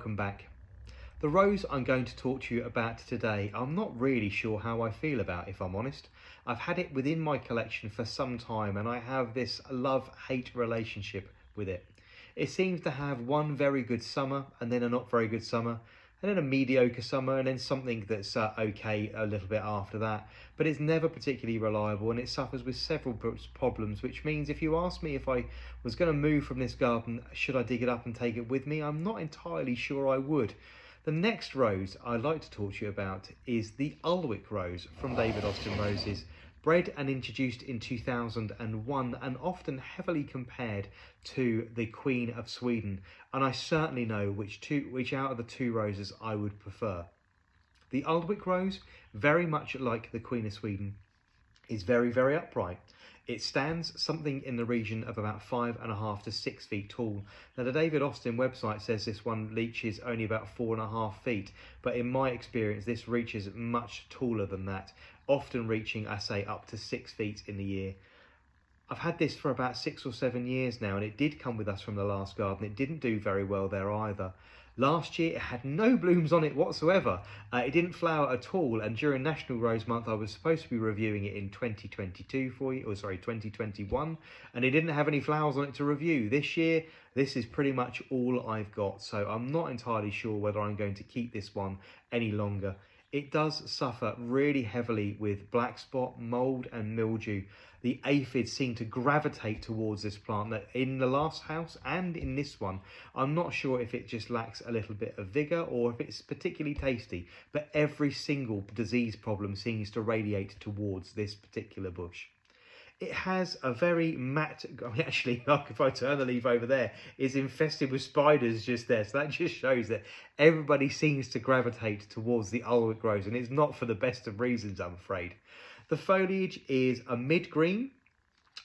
welcome back. The rose I'm going to talk to you about today, I'm not really sure how I feel about, if I'm honest. I've had it within my collection for some time and I have this love-hate relationship with it. It seems to have one very good summer and then a not very good summer, and then a mediocre summer, and then something that's okay a little bit after that. But it's never particularly reliable, and it suffers with several problems, which means if you ask me if I was going to move from this garden, should I dig it up and take it with me, I'm not entirely sure I would. The next rose I'd like to talk to you about is the Alnwick rose from David Austin Roses. Bred and introduced in 2001 and often heavily compared to the Queen of Sweden, and I certainly know which out of the two roses I would prefer. The Alnwick rose, very much like the Queen of Sweden, is very, very upright. It stands something in the region of about 5.5 to 6 feet tall. Now the David Austin website says this one reaches only about 4.5 feet, but in my experience this reaches much taller than that, often reaching, I say, up to 6 feet in the year. I've had this for about 6 or 7 years now, and it did come with us from the last garden. It didn't do very well there either. Last year it had no blooms on it whatsoever. It didn't flower at all, and during National Rose Month I was supposed to be reviewing it in 2022 for you, 2021, and it didn't have any flowers on it to review. This year, this is pretty much all I've got, so I'm not entirely sure whether I'm going to keep this one any longer. It does suffer really heavily with black spot, mould and mildew. The aphids seem to gravitate towards this plant. That in the last house and in this one, I'm not sure if it just lacks a little bit of vigour or if it's particularly tasty, but every single disease problem seems to radiate towards this particular bush. It has a very matte, actually, like if I turn the leaf over there, it's infested with spiders just there. So that just shows that everybody seems to gravitate towards the Alnwick rose, and it's not for the best of reasons, I'm afraid. The foliage is a mid-green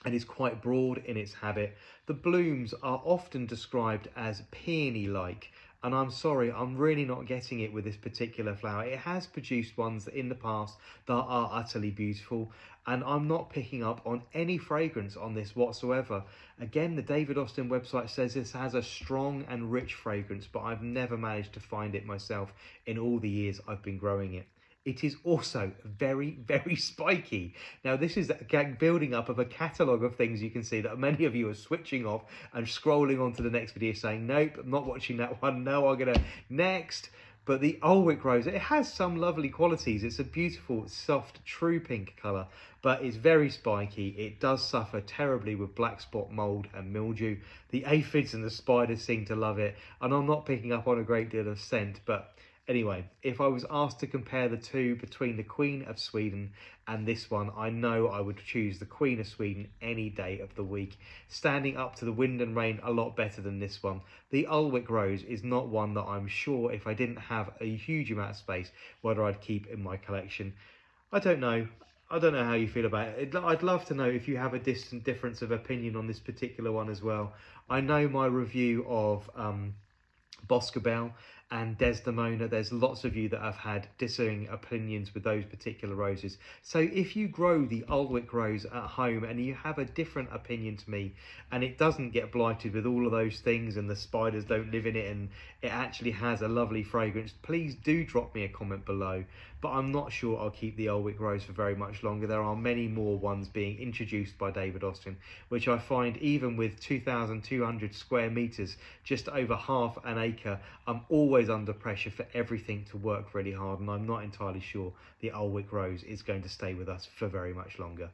and is quite broad in its habit. The blooms are often described as peony-like, and I'm sorry, I'm really not getting it with this particular flower. It has produced ones in the past that are utterly beautiful, and I'm not picking up on any fragrance on this whatsoever. Again, the David Austin website says this has a strong and rich fragrance, but I've never managed to find it myself in all the years I've been growing it. It is also very, very spiky. Now, this is a building up of a catalogue of things you can see that many of you are switching off and scrolling on to the next video saying, nope, I'm not watching that one. No, I'm going to next. But the Alnwick rose, it has some lovely qualities. It's a beautiful, soft, true pink colour, but it's very spiky. It does suffer terribly with black spot, mould and mildew. The aphids and the spiders seem to love it, and I'm not picking up on a great deal of scent, but anyway, if I was asked to compare the two between the Queen of Sweden and this one, I know I would choose the Queen of Sweden any day of the week, standing up to the wind and rain a lot better than this one. The Alnwick rose is not one that I'm sure, if I didn't have a huge amount of space, whether I'd keep in my collection. I don't know. I don't know how you feel about it. I'd love to know if you have a distant difference of opinion on this particular one as well. I know my review of Boscobel and Desdemona, there's lots of you that have had dissenting opinions with those particular roses. So if you grow the Alnwick rose at home and you have a different opinion to me, and it doesn't get blighted with all of those things and the spiders don't live in it and it actually has a lovely fragrance, please do drop me a comment below. But I'm not sure I'll keep the Alnwick rose for very much longer. There are many more ones being introduced by David Austin, which I find even with 2,200 square metres, just over half an acre, I'm always under pressure for everything to work really hard, and I'm not entirely sure the Alnwick rose is going to stay with us for very much longer.